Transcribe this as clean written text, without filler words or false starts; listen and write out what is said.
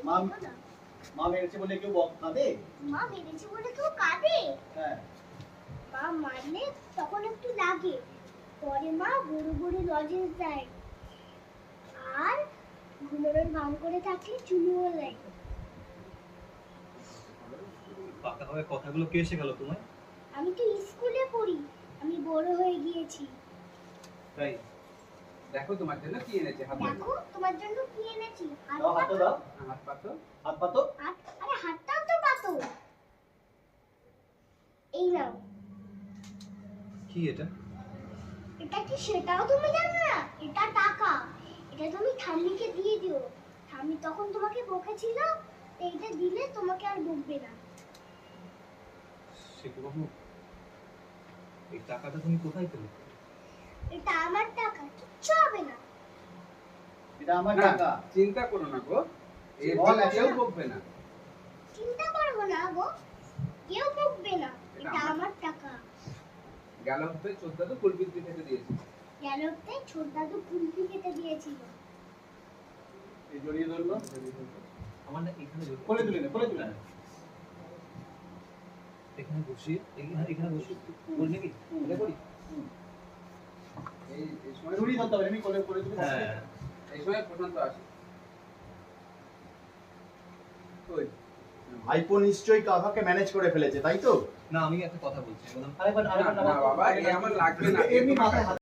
মা মা মেরেছে বলে কেউ কাঁদে? মা মেরেছে বলে কেউ কাঁদে? হ্যাঁ। মা মারলে তখন একটু লাগে, পরে মা বড় বড় লজেন্স দেয়, আর ঘুমোনোর ভান করে থাকলে চুমুও দেয়। পাকা ভাবে কথাগুলো কে শেখালো তোমায়? আমি তো স্কুলে পড়ি, আমি বড় হয়ে গিয়েছি। তাই দেখো তোমার জন্য কি এনেছে, হাত দেখো তোমার জন্য কি এনেছি। দাও, হাতটা দাও। হাত পাতো। হাত পাতো। আরে হাতটাও তো পাতো। এই নাও। কি এটা? এটা কি সেটাও তুমি জানো না? এটা টাকা। এটা তুমি ঠাম্মিকে দিয়ে দিও। ঠাম্মি তখন তোমাকে বকেছিল, এইটা দিলে তোমাকে আর বকবে না। সে বাবু, এই টাকাটা তুমি কোথায় পেলে? এটা আমার টাকা, কিচ্ছু হবে না। এটা আমার না, টাকা। চিন্তা করো না গো, এই বল, কেউ একটা- বকবে না। চিন্তা করবো না গো, কেউ বকবে না। এটা আমার টাকা। গেল হতে চোদ্দা তো কুলপিত্রি থেকে দিয়েছি। গেলতে ছোট দাদু কুলফি খেতে দিয়েছিল। এই জড়িয়ে ধরলো। আমার না এখানে কোলে তুলে নে, কোলে তুলে নে। এখানে বসিয়ে এখানে বসিয়ে বলি নাকি? এটা করি? এই সময় জড়িয়ে ধরতে হবে, আমি কোলে কোলে তুলে বসে। হ্যাঁ। এই সময় প্রশান্ত আসে। ওই ভাইপো নিশ্চয়ই কাকাকে ম্যানেজ করে ফেলেছে, তাই তো? না, আমি একটা কথা বলছি। আরেকবার না, না বাবা, এই আমার লাগবে না। এমনি মাথায় হাত